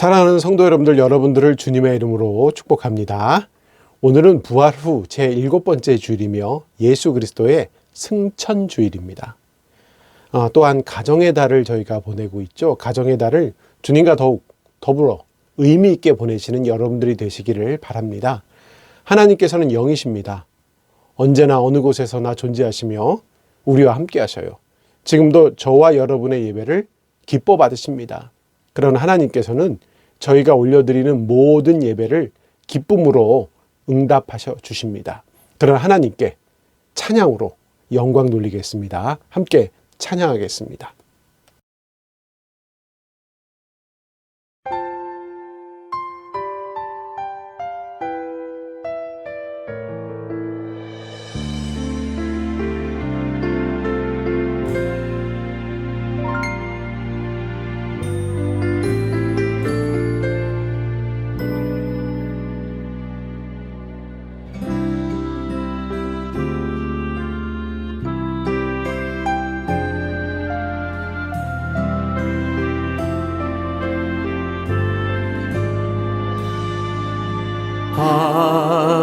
사랑하는 성도 여러분들, 여러분들을 주님의 이름으로 축복합니다. 오늘은 부활 후 제7번째 주일이며 예수 그리스도의 승천 주일입니다. 또한 가정의 달을 저희가 보내고 있죠. 가정의 달을 주님과 더욱 더불어 의미 있게 보내시는 여러분들이 되시기를 바랍니다. 하나님께서는 영이십니다. 언제나 어느 곳에서나 존재하시며 우리와 함께 하셔요. 지금도 저와 여러분의 예배를 기뻐 받으십니다. 그런 하나님께서는 저희가 올려드리는 모든 예배를 기쁨으로 응답하셔 주십니다. 그런 하나님께 찬양으로 영광 돌리겠습니다. 함께 찬양하겠습니다.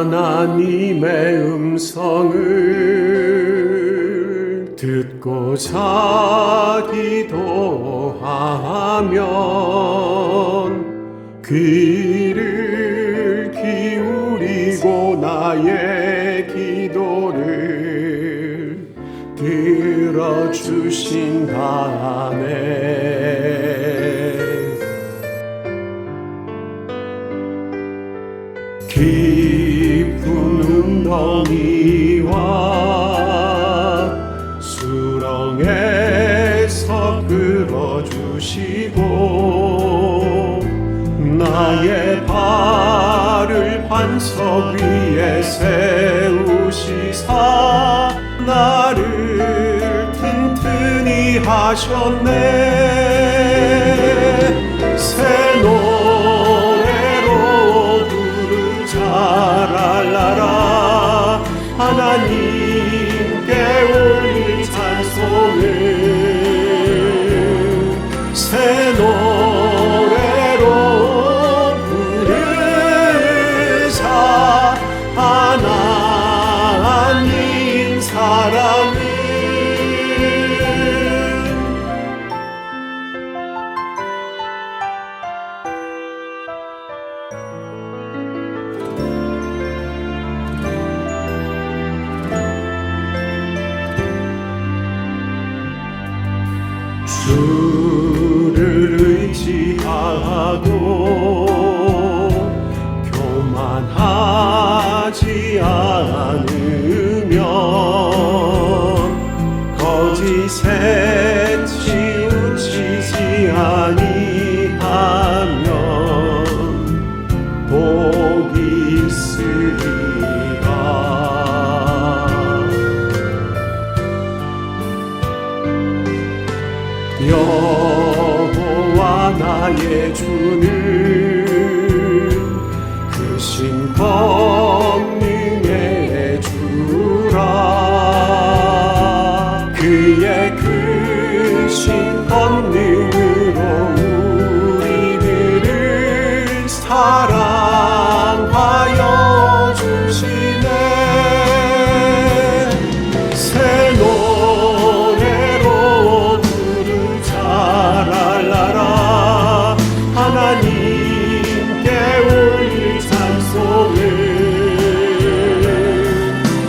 하나님의 음성을 듣고자 기도하면 귀를 기울이고 나의 기도를 들어주신다네. 깊은 웅덩이와 수렁에서 끌어주시고 나의 발을 반석 위에 세우시사 나를 튼튼히 하셨네. 새 노래로 랄랄라 하나님께 올릴 찬송을 새 노래로 부르자 하나님 사랑을. 주를 의지하고 교만하지 않으면 거짓에 치우치지 아니하면 복이 있으리라. 여호와 나의 주는 크신 권능의 주라. 그의 크신 권능으로 우리들을 사랑하여 주시네. 새 노래로 랄랄라 하나님께 올릴 찬송을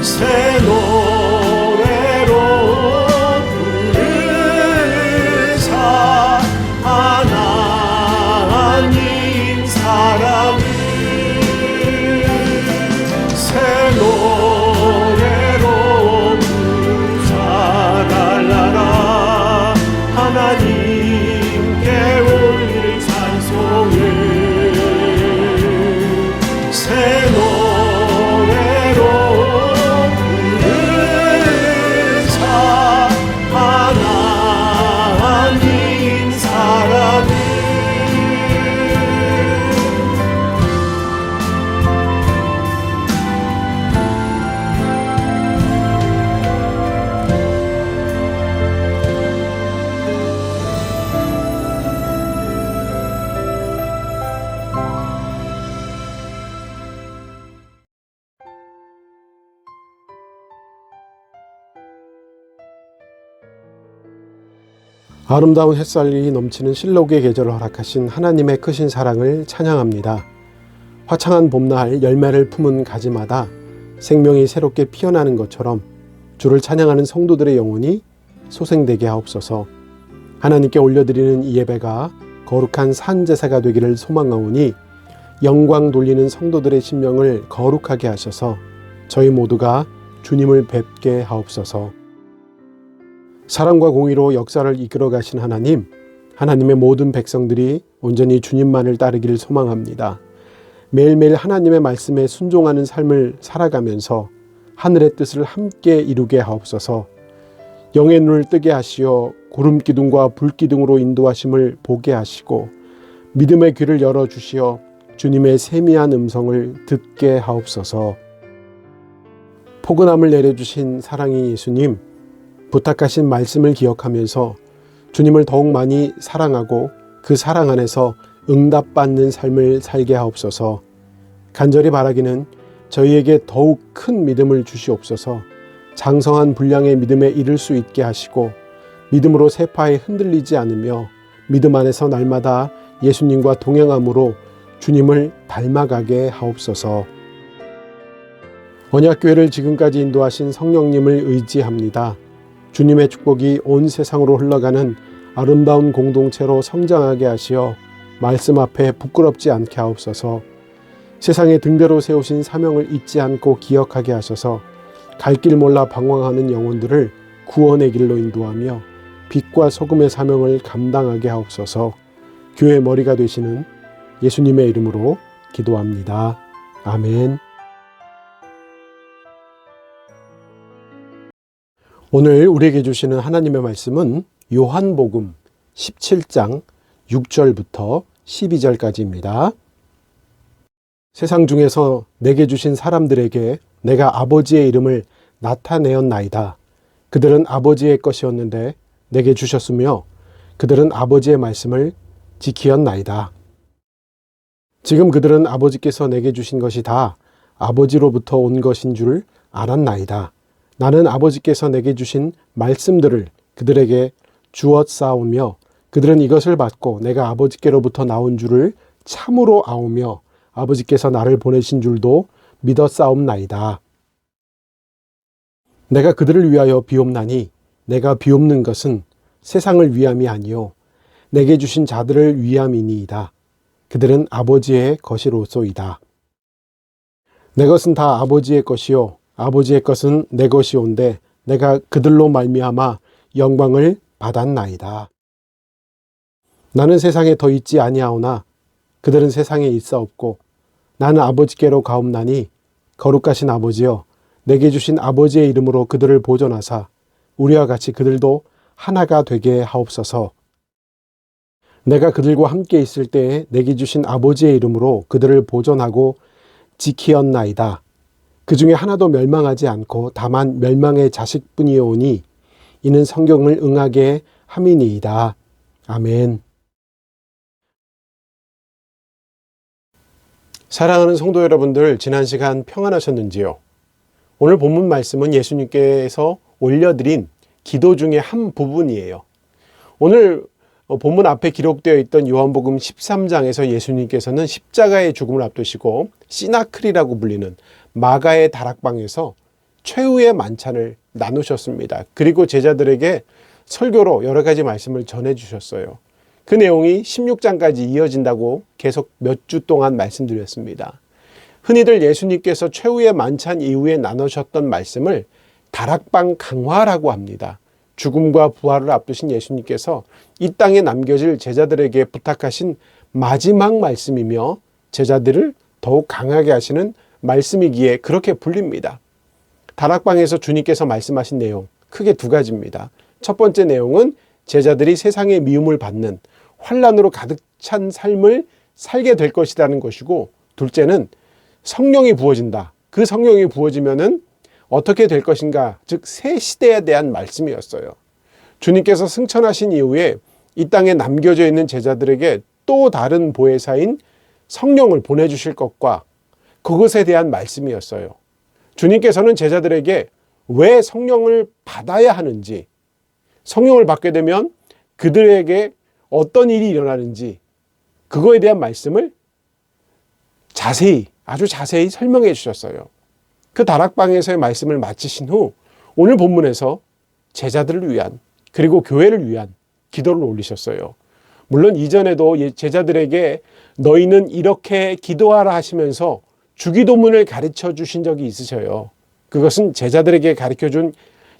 새 노래로 부르자 하나님 사랑을 새 노래로 부르자 랄랄라 하나님 올릴 찬송을 아름다운 햇살이 넘치는 실록의 계절을 허락하신 하나님의 크신 사랑을 찬양합니다. 화창한 봄날 열매를 품은 가지마다 생명이 새롭게 피어나는 것처럼 주를 찬양하는 성도들의 영혼이 소생되게 하옵소서. 하나님께 올려드리는 이 예배가 거룩한 산제사가 되기를 소망하오니 영광 돌리는 성도들의 심령을 거룩하게 하셔서 저희 모두가 주님을 뵙게 하옵소서. 사랑과 공의로 역사를 이끌어 가신 하나님, 하나님의 모든 백성들이 온전히 주님만을 따르기를 소망합니다. 매일매일 하나님의 말씀에 순종하는 삶을 살아가면서 하늘의 뜻을 함께 이루게 하옵소서. 영의 눈을 뜨게 하시어 구름 기둥과 불 기둥으로 인도하심을 보게 하시고 믿음의 귀를 열어주시어 주님의 세미한 음성을 듣게 하옵소서. 포근함을 내려주신 사랑의 예수님, 부탁하신 말씀을 기억하면서 주님을 더욱 많이 사랑하고 그 사랑 안에서 응답받는 삶을 살게 하옵소서. 간절히 바라기는 저희에게 더욱 큰 믿음을 주시옵소서. 장성한 분량의 믿음에 이를 수 있게 하시고 믿음으로 세파에 흔들리지 않으며 믿음 안에서 날마다 예수님과 동행함으로 주님을 닮아가게 하옵소서. 언약교회를 지금까지 인도하신 성령님을 의지합니다. 주님의 축복이 온 세상으로 흘러가는 아름다운 공동체로 성장하게 하시어 말씀 앞에 부끄럽지 않게 하옵소서. 세상에 등대로 세우신 사명을 잊지 않고 기억하게 하셔서 갈 길 몰라 방황하는 영혼들을 구원의 길로 인도하며 빛과 소금의 사명을 감당하게 하옵소서. 교회 머리가 되시는 예수님의 이름으로 기도합니다. 아멘. 오늘 우리에게 주시는 하나님의 말씀은 요한복음 17장 6절부터 12절까지입니다. 세상 중에서 내게 주신 사람들에게 내가 아버지의 이름을 나타내었나이다. 그들은 아버지의 것이었는데 내게 주셨으며 그들은 아버지의 말씀을 지키었나이다. 지금 그들은 아버지께서 내게 주신 것이 다 아버지로부터 온 것인 줄 알았나이다. 나는 아버지께서 내게 주신 말씀들을 그들에게 주었사오며 그들은 이것을 받고 내가 아버지께로부터 나온 줄을 참으로 아오며 아버지께서 나를 보내신 줄도 믿었사옵나이다. 내가 그들을 위하여 비옵나니 내가 비옵는 것은 세상을 위함이 아니요 내게 주신 자들을 위함이니이다. 그들은 아버지의 것이로소이다. 내 것은 다 아버지의 것이요 아버지의 것은 내 것이온데 내가 그들로 말미암아 영광을 받았나이다. 나는 세상에 더 있지 아니하오나 그들은 세상에 있사옵고 나는 아버지께로 가옵나니 거룩하신 아버지여 내게 주신 아버지의 이름으로 그들을 보존하사 우리와 같이 그들도 하나가 되게 하옵소서. 내가 그들과 함께 있을 때에 내게 주신 아버지의 이름으로 그들을 보존하고 지키었나이다. 그 중에 하나도 멸망하지 않고 다만 멸망의 자식뿐이오니 이는 성경을 응하게 함이니이다. 아멘. 사랑하는 성도 여러분들, 지난 시간 평안하셨는지요? 오늘 본문 말씀은 예수님께서 올려드린 기도 중에 한 부분이에요. 오늘 본문 앞에 기록되어 있던 요한복음 13장에서 예수님께서는 십자가의 죽음을 앞두시고 시나클이라고 불리는 마가의 다락방에서 최후의 만찬을 나누셨습니다. 그리고 제자들에게 설교로 여러 가지 말씀을 전해주셨어요. 그 내용이 16장까지 이어진다고 계속 몇 주 동안 말씀드렸습니다. 흔히들 예수님께서 최후의 만찬 이후에 나누셨던 말씀을 다락방 강화라고 합니다. 죽음과 부활을 앞두신 예수님께서 이 땅에 남겨질 제자들에게 부탁하신 마지막 말씀이며 제자들을 더욱 강하게 하시는 말씀이기에 그렇게 불립니다. 다락방에서 주님께서 말씀하신 내용 크게 두 가지입니다. 첫 번째 내용은 제자들이 세상의 미움을 받는 환난으로 가득 찬 삶을 살게 될 것이라는 것이고, 둘째는 성령이 부어진다. 그 성령이 부어지면은 어떻게 될 것인가, 즉 새 시대에 대한 말씀이었어요. 주님께서 승천하신 이후에 이 땅에 남겨져 있는 제자들에게 또 다른 보혜사인 성령을 보내주실 것과 그것에 대한 말씀이었어요. 주님께서는 제자들에게 왜 성령을 받아야 하는지, 성령을 받게 되면 그들에게 어떤 일이 일어나는지 그거에 대한 말씀을 자세히, 아주 자세히 설명해 주셨어요. 그 다락방에서의 말씀을 마치신 후 오늘 본문에서 제자들을 위한, 그리고 교회를 위한 기도를 올리셨어요. 물론 이전에도 제자들에게 너희는 이렇게 기도하라 하시면서 주기도문을 가르쳐 주신 적이 있으셔요. 그것은 제자들에게 가르쳐 준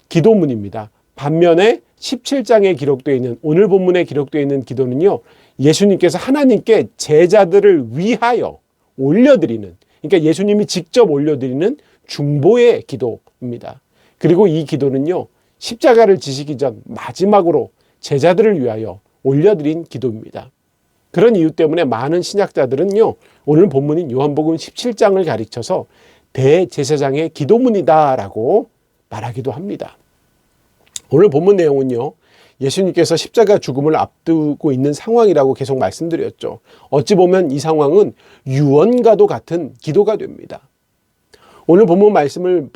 기도문입니다. 반면에 17장에 기록되어 있는, 오늘 본문에 기록되어 있는 기도는요, 예수님께서 하나님께 제자들을 위하여 올려드리는, 그러니까 예수님이 직접 올려드리는 중보의 기도입니다. 그리고 이 기도는요, 십자가를 지시기 전 마지막으로 제자들을 위하여 올려드린 기도입니다. 그런 이유 때문에 많은 신약자들은요, 오늘 본문인 요한복음 17장을 가르쳐서 대제사장의 기도문이다라고 말하기도 합니다. 오늘 본문 내용은요, 예수님께서 십자가 죽음을 앞두고 있는 상황이라고 계속 말씀드렸죠. 어찌 보면 이 상황은 유언과도 같은 기도가 됩니다. 오늘 본문 말씀을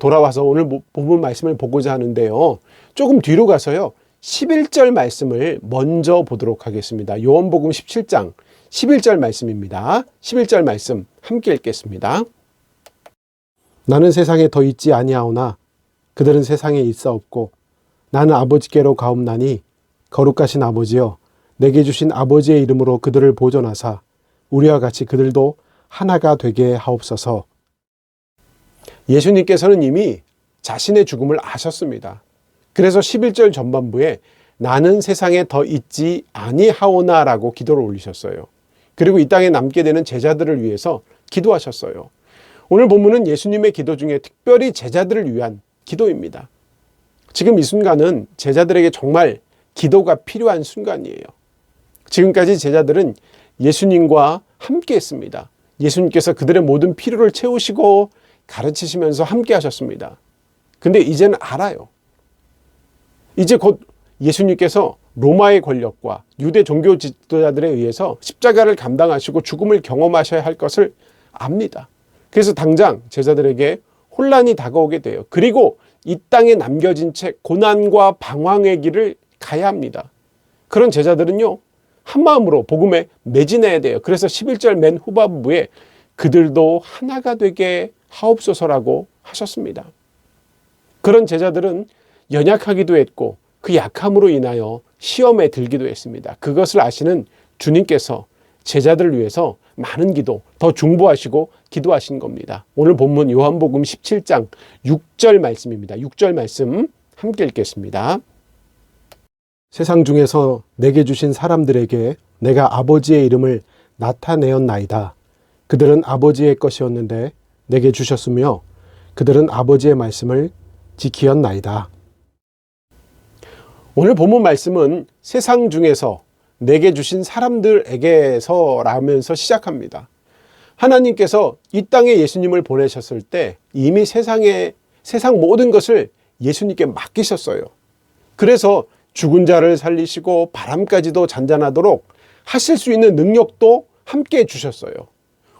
돌아와서 오늘 본문 말씀을 보고자 하는데요, 조금 뒤로 가서요, 11절 말씀을 먼저 보도록 하겠습니다. 요한복음 17장 11절 말씀입니다. 11절 말씀 함께 읽겠습니다. 나는 세상에 더 있지 아니하오나 그들은 세상에 있어 없고 나는 아버지께로 가옵나니 거룩하신 아버지여 내게 주신 아버지의 이름으로 그들을 보존하사 우리와 같이 그들도 하나가 되게 하옵소서. 예수님께서는 이미 자신의 죽음을 아셨습니다. 그래서 11절 전반부에 나는 세상에 더 있지 아니하오나라고 기도를 올리셨어요. 그리고 이 땅에 남게 되는 제자들을 위해서 기도하셨어요. 오늘 본문은 예수님의 기도 중에 특별히 제자들을 위한 기도입니다. 지금 이 순간은 제자들에게 정말 기도가 필요한 순간이에요. 지금까지 제자들은 예수님과 함께 했습니다. 예수님께서 그들의 모든 필요를 채우시고 가르치시면서 함께 하셨습니다. 근데 이제는 알아요. 이제 곧 예수님께서 로마의 권력과 유대 종교 지도자들에 의해서 십자가를 감당하시고 죽음을 경험하셔야 할 것을 압니다. 그래서 당장 제자들에게 혼란이 다가오게 돼요. 그리고 이 땅에 남겨진 채 고난과 방황의 길을 가야 합니다. 그런 제자들은요, 한마음으로 복음에 매진해야 돼요. 그래서 11절 맨 후반부에 그들도 하나가 되게 하옵소서라고 하셨습니다. 그런 제자들은 연약하기도 했고 그 약함으로 인하여 시험에 들기도 했습니다. 그것을 아시는 주님께서 제자들을 위해서 많은 기도, 더 중보하시고 기도하신 겁니다. 오늘 본문 요한복음 17장 6절 말씀입니다. 6절 말씀 함께 읽겠습니다. 세상 중에서 내게 주신 사람들에게 내가 아버지의 이름을 나타내었나이다. 그들은 아버지의 것이었는데 내게 주셨으며 그들은 아버지의 말씀을 지키었나이다. 오늘 본문 말씀은 세상 중에서 내게 주신 사람들에게서 라면서 시작합니다. 하나님께서 이 땅에 예수님을 보내셨을 때 이미 세상 모든 것을 예수님께 맡기셨어요. 그래서 죽은 자를 살리시고 바람까지도 잔잔하도록 하실 수 있는 능력도 함께 주셨어요.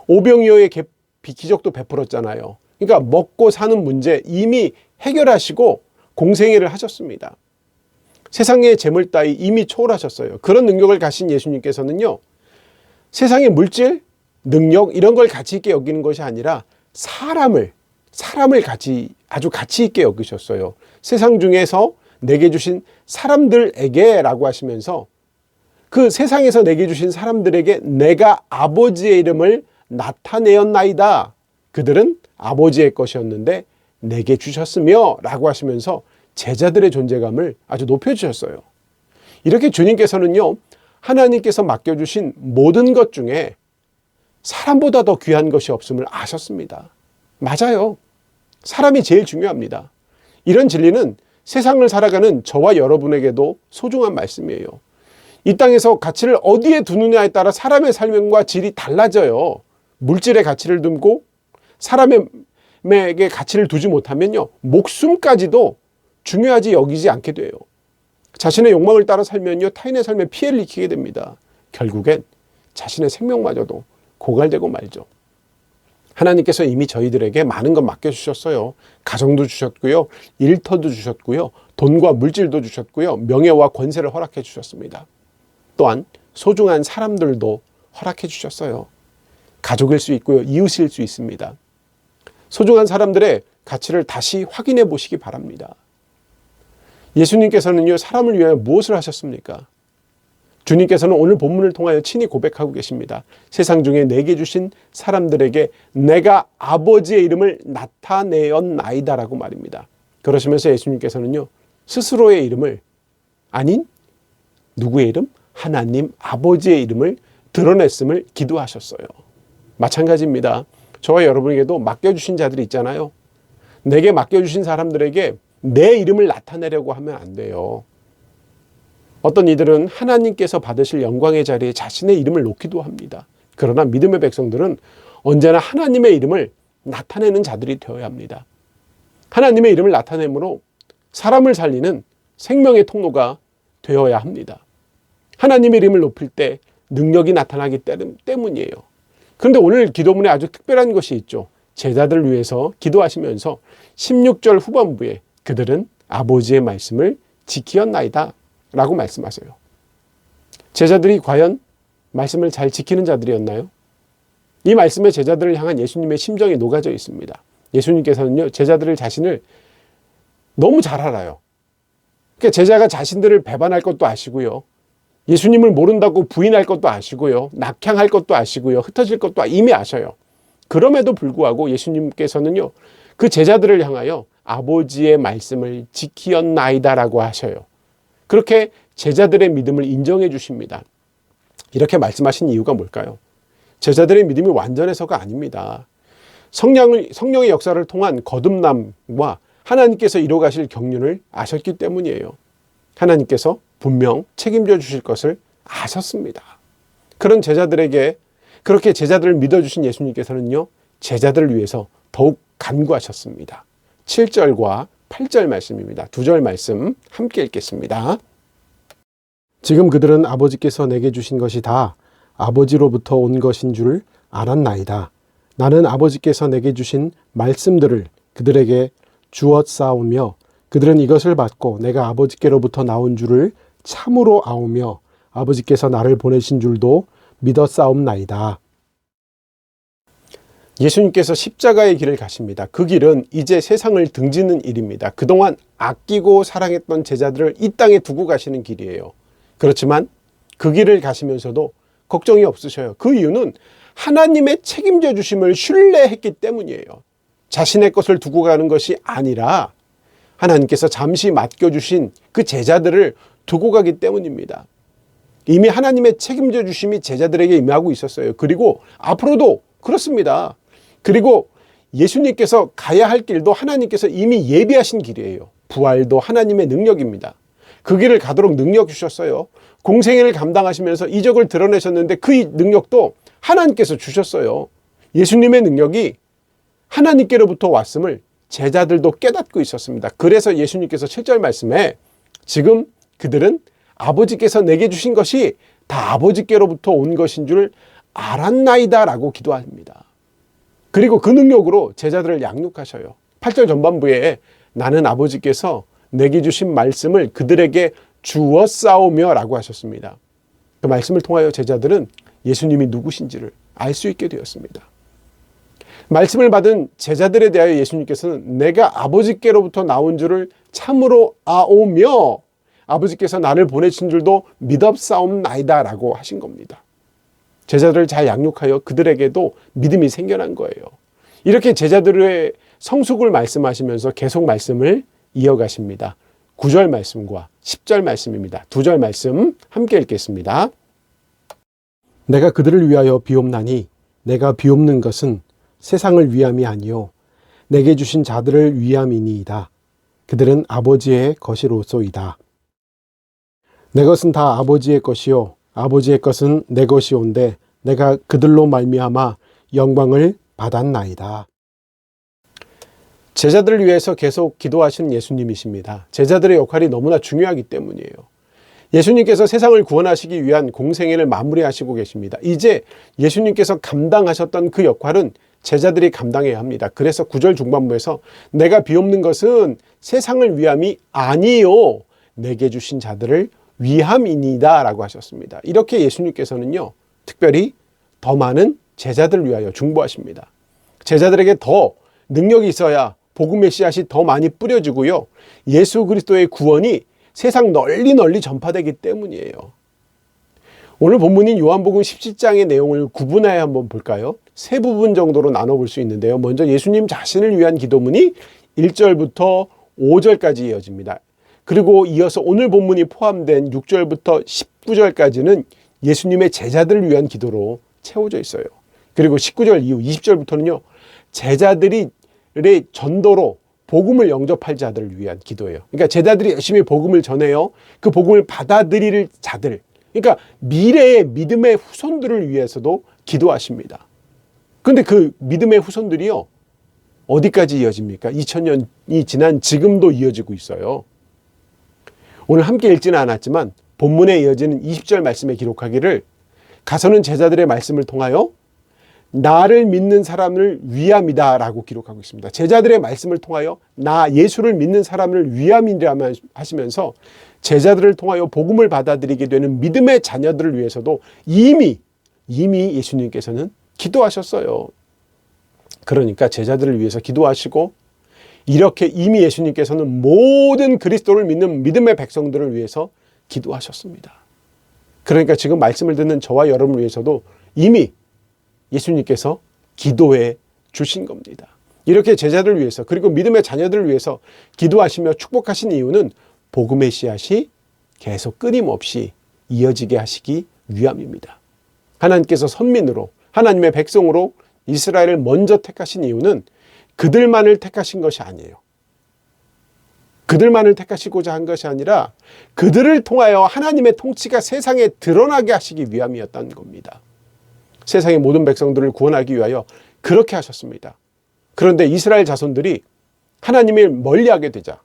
오병이어의 기적도 베풀었잖아요. 그러니까 먹고 사는 문제 이미 해결하시고 공생애를 하셨습니다. 세상의 재물 따위 이미 초월하셨어요. 그런 능력을 가신 예수님께서는요, 세상의 물질, 능력 이런 걸 가치 있게 여기는 것이 아니라 사람을 아주 가치 있게 여기셨어요. 세상 중에서 내게 주신 사람들에게라고 하시면서 그 세상에서 내게 주신 사람들에게 내가 아버지의 이름을 나타내었나이다. 그들은 아버지의 것이었는데 내게 주셨으며 라고 하시면서 제자들의 존재감을 아주 높여주셨어요. 이렇게 주님께서는요, 하나님께서 맡겨주신 모든 것 중에 사람보다 더 귀한 것이 없음을 아셨습니다. 맞아요. 사람이 제일 중요합니다. 이런 진리는 세상을 살아가는 저와 여러분에게도 소중한 말씀이에요. 이 땅에서 가치를 어디에 두느냐에 따라 사람의 삶과 질이 달라져요. 물질의 가치를 두고 사람에게 가치를 두지 못하면요, 목숨까지도 중요하지 여기지 않게 돼요. 자신의 욕망을 따라 살면요, 타인의 삶에 피해를 입히게 됩니다. 결국엔 자신의 생명마저도 고갈되고 말죠. 하나님께서 이미 저희들에게 많은 것 맡겨주셨어요. 가정도 주셨고요. 일터도 주셨고요. 돈과 물질도 주셨고요. 명예와 권세를 허락해 주셨습니다. 또한 소중한 사람들도 허락해 주셨어요. 가족일 수 있고요. 이웃일 수 있습니다. 소중한 사람들의 가치를 다시 확인해 보시기 바랍니다. 예수님께서는요, 사람을 위하여 무엇을 하셨습니까? 주님께서는 오늘 본문을 통하여 친히 고백하고 계십니다. 세상 중에 내게 주신 사람들에게 내가 아버지의 이름을 나타내었나이다라고 말입니다. 그러시면서 예수님께서는요, 스스로의 이름을 아닌 누구의 이름? 하나님 아버지의 이름을 드러냈음을 기도하셨어요. 마찬가지입니다. 저와 여러분에게도 맡겨주신 자들이 있잖아요. 내게 맡겨주신 사람들에게 내 이름을 나타내려고 하면 안 돼요. 어떤 이들은 하나님께서 받으실 영광의 자리에 자신의 이름을 놓기도 합니다. 그러나 믿음의 백성들은 언제나 하나님의 이름을 나타내는 자들이 되어야 합니다. 하나님의 이름을 나타내므로 사람을 살리는 생명의 통로가 되어야 합니다. 하나님의 이름을 높일 때 능력이 나타나기 때문이에요. 그런데 오늘 기도문에 아주 특별한 것이 있죠. 제자들을 위해서 기도하시면서 16절 후반부에 그들은 아버지의 말씀을 지키었나이다 라고 말씀하세요. 제자들이 과연 말씀을 잘 지키는 자들이었나요? 이 말씀에 제자들을 향한 예수님의 심정이 녹아져 있습니다. 예수님께서는요, 제자들을 자신을 너무 잘 알아요. 그러니까 제자가 자신들을 배반할 것도 아시고요. 예수님을 모른다고 부인할 것도 아시고요. 낙향할 것도 아시고요. 흩어질 것도 이미 아셔요. 그럼에도 불구하고 예수님께서는요, 그 제자들을 향하여 아버지의 말씀을 지키었나이다라고 하셔요. 그렇게 제자들의 믿음을 인정해 주십니다. 이렇게 말씀하신 이유가 뭘까요? 제자들의 믿음이 완전해서가 아닙니다. 성령의 역사를 통한 거듭남과 하나님께서 이루어가실 경륜을 아셨기 때문이에요. 하나님께서 분명 책임져 주실 것을 아셨습니다. 그런 제자들에게 그렇게 제자들을 믿어주신 예수님께서는요, 제자들을 위해서 더욱 간구하셨습니다. 7절과 8절 말씀입니다. 두 절 말씀 함께 읽겠습니다. 지금 그들은 아버지께서 내게 주신 것이 다 아버지로부터 온 것인 줄 알았나이다. 나는 아버지께서 내게 주신 말씀들을 그들에게 주었사오며 그들은 이것을 받고 내가 아버지께로부터 나온 줄을 참으로 아오며 아버지께서 나를 보내신 줄도 믿었사옵나이다. 예수님께서 십자가의 길을 가십니다. 그 길은 이제 세상을 등지는 일입니다. 그동안 아끼고 사랑했던 제자들을 이 땅에 두고 가시는 길이에요. 그렇지만 그 길을 가시면서도 걱정이 없으셔요. 그 이유는 하나님의 책임져 주심을 신뢰했기 때문이에요. 자신의 것을 두고 가는 것이 아니라 하나님께서 잠시 맡겨주신 그 제자들을 두고 가기 때문입니다. 이미 하나님의 책임져 주심이 제자들에게 임하고 있었어요. 그리고 앞으로도 그렇습니다. 그리고 예수님께서 가야 할 길도 하나님께서 이미 예비하신 길이에요. 부활도 하나님의 능력입니다. 그 길을 가도록 능력 주셨어요. 공생애를 감당하시면서 이적을 드러내셨는데 그 능력도 하나님께서 주셨어요. 예수님의 능력이 하나님께로부터 왔음을 제자들도 깨닫고 있었습니다. 그래서 예수님께서 7절 말씀에 지금 그들은 아버지께서 내게 주신 것이 다 아버지께로부터 온 것인 줄 알았나이다 라고 기도합니다. 그리고 그 능력으로 제자들을 양육하셔요. 8절 전반부에 나는 아버지께서 내게 주신 말씀을 그들에게 주었사오며 라고 하셨습니다. 그 말씀을 통하여 제자들은 예수님이 누구신지를 알 수 있게 되었습니다. 말씀을 받은 제자들에 대하여 예수님께서는 내가 아버지께로부터 나온 줄을 참으로 아오며 아버지께서 나를 보내신 줄도 믿었사옵나이다 라고 하신 겁니다. 제자들을 잘 양육하여 그들에게도 믿음이 생겨난 거예요. 이렇게 제자들의 성숙을 말씀하시면서 계속 말씀을 이어가십니다. 9절 말씀과 10절 말씀입니다. 두 절 말씀 함께 읽겠습니다. 내가 그들을 위하여 비옵나니 내가 비옵는 것은 세상을 위함이 아니요 내게 주신 자들을 위함이니이다. 그들은 아버지의 것이로소이다. 내 것은 다 아버지의 것이요 아버지의 것은 내 것이온데 내가 그들로 말미암아 영광을 받았나이다. 제자들을 위해서 계속 기도하시는 예수님이십니다. 제자들의 역할이 너무나 중요하기 때문이에요. 예수님께서 세상을 구원하시기 위한 공생애를 마무리하시고 계십니다. 이제 예수님께서 감당하셨던 그 역할은 제자들이 감당해야 합니다. 그래서 9절 중반부에서 내가 비옵는 것은 세상을 위함이 아니요 내게 주신 자들을 위함이니다 라고 하셨습니다. 이렇게 예수님께서는요, 특별히 더 많은 제자들을 위하여 중보하십니다. 제자들에게 더 능력이 있어야 복음의 씨앗이 더 많이 뿌려지고요, 예수 그리스도의 구원이 세상 널리 전파되기 때문이에요. 오늘 본문인 요한복음 17장의 내용을 구분하여 한번 볼까요? 세 부분 정도로 나눠볼 수 있는데요. 먼저 예수님 자신을 위한 기도문이 1절부터 5절까지 이어집니다. 그리고 이어서 오늘 본문이 포함된 6절부터 19절까지는 예수님의 제자들을 위한 기도로 채워져 있어요. 그리고 19절 이후 20절부터는요, 제자들의 전도로 복음을 영접할 자들을 위한 기도예요. 그러니까 제자들이 열심히 복음을 전해요. 그 복음을 받아들일 자들, 그러니까 미래의 믿음의 후손들을 위해서도 기도하십니다. 그런데 그 믿음의 후손들이요, 어디까지 이어집니까? 2000년이 지난 지금도 이어지고 있어요. 오늘 함께 읽지는 않았지만 본문에 이어지는 20절 말씀에 기록하기를, 가서는 제자들의 말씀을 통하여 나를 믿는 사람을 위함이다 라고 기록하고 있습니다. 제자들의 말씀을 통하여 나 예수를 믿는 사람을 위함이라 하시면서 제자들을 통하여 복음을 받아들이게 되는 믿음의 자녀들을 위해서도 이미 예수님께서는 기도하셨어요. 그러니까 제자들을 위해서 기도하시고, 이렇게 이미 예수님께서는 모든 그리스도를 믿는 믿음의 백성들을 위해서 기도하셨습니다. 그러니까 지금 말씀을 듣는 저와 여러분을 위해서도 이미 예수님께서 기도해 주신 겁니다. 이렇게 제자들을 위해서, 그리고 믿음의 자녀들을 위해서 기도하시며 축복하신 이유는 복음의 씨앗이 계속 끊임없이 이어지게 하시기 위함입니다. 하나님께서 선민으로, 하나님의 백성으로 이스라엘을 먼저 택하신 이유는 그들만을 택하신 것이 아니에요. 그들만을 택하시고자 한 것이 아니라 그들을 통하여 하나님의 통치가 세상에 드러나게 하시기 위함이었다는 겁니다. 세상의 모든 백성들을 구원하기 위하여 그렇게 하셨습니다. 그런데 이스라엘 자손들이 하나님을 멀리하게 되자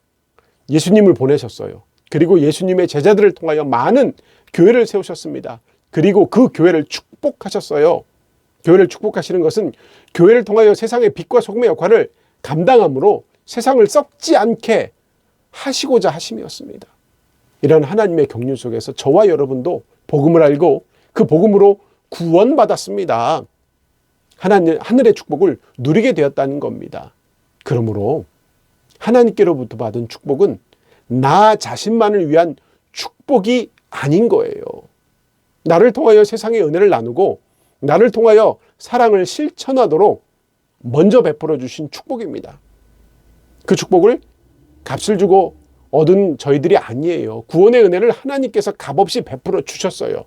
예수님을 보내셨어요. 그리고 예수님의 제자들을 통하여 많은 교회를 세우셨습니다. 그리고 그 교회를 축복하셨어요. 교회를 축복하시는 것은 교회를 통하여 세상의 빛과 소금의 역할을 감당함으로 세상을 썩지 않게 하시고자 하심이었습니다. 이런 하나님의 경륜 속에서 저와 여러분도 복음을 알고 그 복음으로 구원받았습니다. 하늘의 축복을 누리게 되었다는 겁니다. 그러므로 하나님께로부터 받은 축복은 나 자신만을 위한 축복이 아닌 거예요. 나를 통하여 세상의 은혜를 나누고 나를 통하여 사랑을 실천하도록 먼저 베풀어 주신 축복입니다. 그 축복을 값을 주고 얻은 저희들이 아니에요. 구원의 은혜를 하나님께서 값없이 베풀어 주셨어요.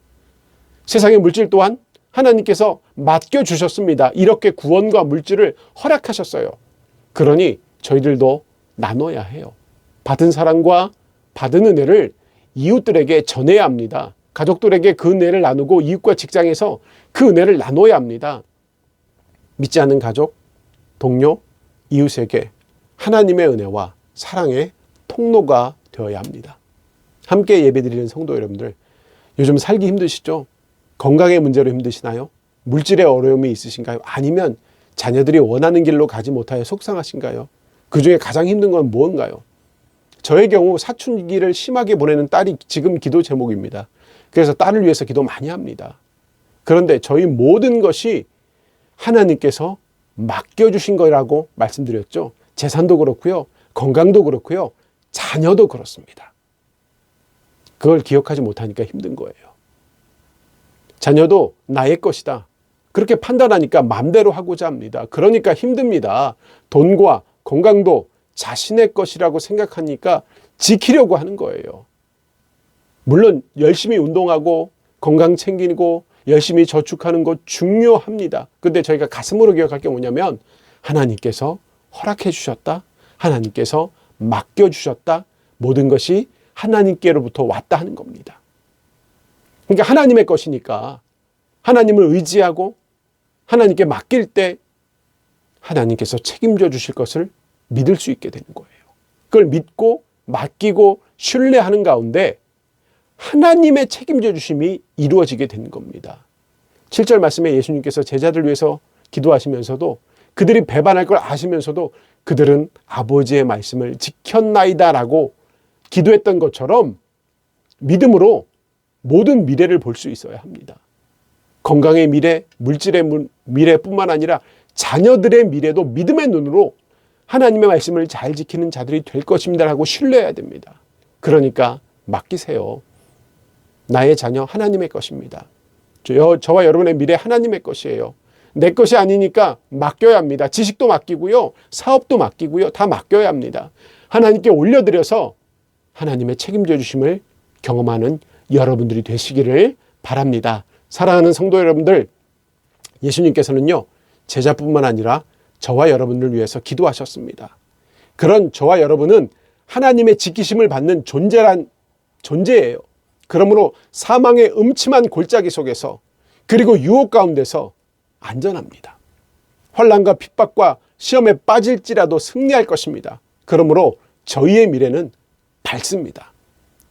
세상의 물질 또한 하나님께서 맡겨주셨습니다. 이렇게 구원과 물질을 허락하셨어요. 그러니 저희들도 나눠야 해요. 받은 사랑과 받은 은혜를 이웃들에게 전해야 합니다. 가족들에게 그 은혜를 나누고 이웃과 직장에서 그 은혜를 나눠야 합니다. 믿지 않는 가족, 동료, 이웃에게 하나님의 은혜와 사랑의 통로가 되어야 합니다. 함께 예배드리는 성도 여러분들, 요즘 살기 힘드시죠? 건강의 문제로 힘드시나요? 물질의 어려움이 있으신가요? 아니면 자녀들이 원하는 길로 가지 못하여 속상하신가요? 그 중에 가장 힘든 건 무언가요? 저의 경우 사춘기를 심하게 보내는 딸이 지금 기도 제목입니다. 그래서 딸을 위해서 기도 많이 합니다. 그런데 저희 모든 것이 하나님께서 맡겨주신 거라고 말씀드렸죠. 재산도 그렇고요. 건강도 그렇고요. 자녀도 그렇습니다. 그걸 기억하지 못하니까 힘든 거예요. 자녀도 나의 것이다. 그렇게 판단하니까 마음대로 하고자 합니다. 그러니까 힘듭니다. 돈과 건강도 자신의 것이라고 생각하니까 지키려고 하는 거예요. 물론 열심히 운동하고 건강 챙기고 열심히 저축하는 것 중요합니다. 근데 저희가 가슴으로 기억할 게 뭐냐면 하나님께서 허락해 주셨다. 하나님께서 맡겨주셨다. 모든 것이 하나님께로부터 왔다 하는 겁니다. 그러니까 하나님의 것이니까 하나님을 의지하고 하나님께 맡길 때 하나님께서 책임져 주실 것을 믿을 수 있게 되는 거예요. 그걸 믿고 맡기고 신뢰하는 가운데 하나님의 책임져 주심이 이루어지게 되는 겁니다. 7절 말씀에 예수님께서 제자들 위해서 기도하시면서도 그들이 배반할 걸 아시면서도 그들은 아버지의 말씀을 지켰나이다라고 기도했던 것처럼 믿음으로 모든 미래를 볼 수 있어야 합니다. 건강의 미래, 물질의 미래뿐만 아니라 자녀들의 미래도 믿음의 눈으로 하나님의 말씀을 잘 지키는 자들이 될 것입니다라고 신뢰해야 됩니다. 그러니까 맡기세요. 나의 자녀 하나님의 것입니다. 저와 여러분의 미래 하나님의 것이에요. 내 것이 아니니까 맡겨야 합니다. 지식도 맡기고요. 사업도 맡기고요. 다 맡겨야 합니다. 하나님께 올려드려서 하나님의 책임져 주심을 경험하는 여러분들이 되시기를 바랍니다. 사랑하는 성도 여러분들, 예수님께서는요, 제자뿐만 아니라 저와 여러분을 위해서 기도하셨습니다. 그런 저와 여러분은 하나님의 지키심을 받는 존재예요. 그러므로 사망의 음침한 골짜기 속에서 그리고 유혹 가운데서 안전합니다. 환난과 핍박과 시험에 빠질지라도 승리할 것입니다. 그러므로 저희의 미래는 밝습니다.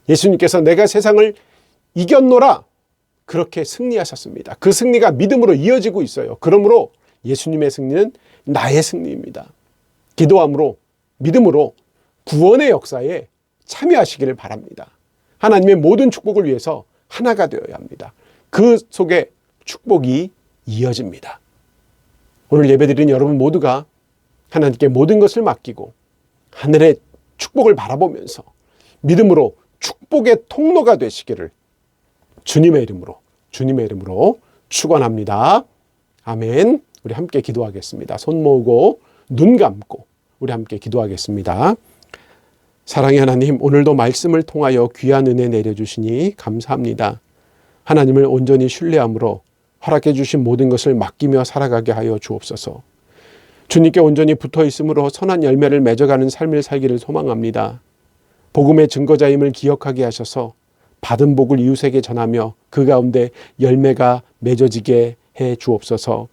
예수님께서 내가 세상을 이겼노라 그렇게 승리하셨습니다. 그 승리가 믿음으로 이어지고 있어요. 그러므로 예수님의 승리는 나의 승리입니다. 기도함으로 믿음으로 구원의 역사에 참여하시기를 바랍니다. 하나님의 모든 축복을 위해서 하나가 되어야 합니다. 그 속에 축복이 이어집니다. 오늘 예배드린 여러분 모두가 하나님께 모든 것을 맡기고 하늘의 축복을 바라보면서 믿음으로 축복의 통로가 되시기를 주님의 이름으로 축원합니다. 아멘. 우리 함께 기도하겠습니다. 손 모으고 눈 감고 우리 함께 기도하겠습니다. 사랑의 하나님, 오늘도 말씀을 통하여 귀한 은혜 내려주시니 감사합니다. 하나님을 온전히 신뢰함으로 허락해 주신 모든 것을 맡기며 살아가게 하여 주옵소서. 주님께 온전히 붙어 있음으로 선한 열매를 맺어가는 삶을 살기를 소망합니다. 복음의 증거자임을 기억하게 하셔서 받은 복을 이웃에게 전하며 그 가운데 열매가 맺어지게 해 주옵소서.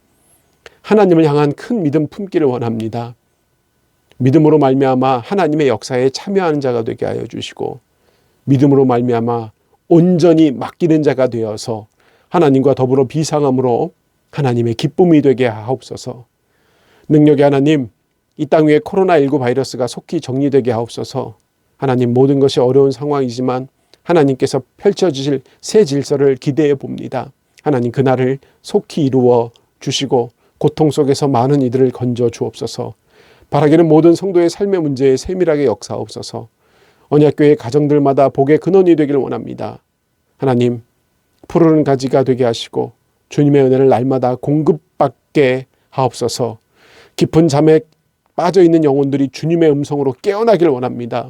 하나님을 향한 큰 믿음 품기를 원합니다. 믿음으로 말미암아 하나님의 역사에 참여하는 자가 되게 하여 주시고 믿음으로 말미암아 온전히 맡기는 자가 되어서 하나님과 더불어 비상함으로 하나님의 기쁨이 되게 하옵소서. 능력의 하나님, 이 땅 위에 코로나19 바이러스가 속히 정리되게 하옵소서. 하나님, 모든 것이 어려운 상황이지만 하나님께서 펼쳐주실 새 질서를 기대해 봅니다. 하나님, 그날을 속히 이루어 주시고 고통 속에서 많은 이들을 건져 주옵소서. 바라기는 모든 성도의 삶의 문제에 세밀하게 역사하옵소서. 언약교회 가정들마다 복의 근원이 되기를 원합니다. 하나님, 푸르른 가지가 되게 하시고 주님의 은혜를 날마다 공급받게 하옵소서. 깊은 잠에 빠져있는 영혼들이 주님의 음성으로 깨어나길 원합니다.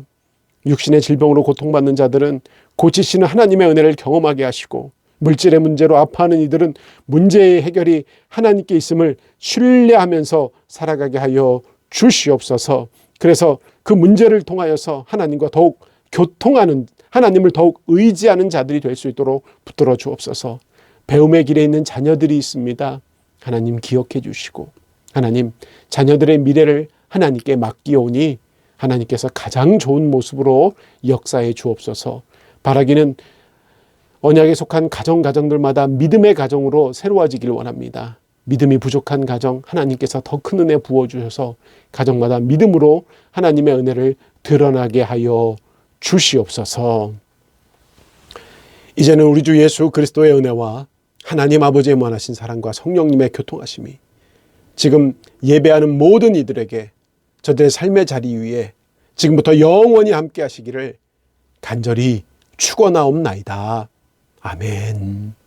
육신의 질병으로 고통받는 자들은 고치시는 하나님의 은혜를 경험하게 하시고 물질의 문제로 아파하는 이들은 문제의 해결이 하나님께 있음을 신뢰하면서 살아가게 하여 주시옵소서. 그래서 그 문제를 통하여서 하나님과 더욱 교통하는, 하나님을 더욱 의지하는 자들이 될 수 있도록 붙들어 주옵소서. 배움의 길에 있는 자녀들이 있습니다. 하나님 기억해 주시고 하나님 자녀들의 미래를 하나님께 맡기오니 하나님께서 가장 좋은 모습으로 역사해 주옵소서. 바라기는 언약에 속한 가정들마다 믿음의 가정으로 새로워지길 원합니다. 믿음이 부족한 가정 하나님께서 더 큰 은혜 부어주셔서 가정마다 믿음으로 하나님의 은혜를 드러나게 하여 주시옵소서. 이제는 우리 주 예수 그리스도의 은혜와 하나님 아버지의 무한하신 사랑과 성령님의 교통하심이 지금 예배하는 모든 이들에게 저들의 삶의 자리 위에 지금부터 영원히 함께 하시기를 간절히 축원하옵나이다. 아멘.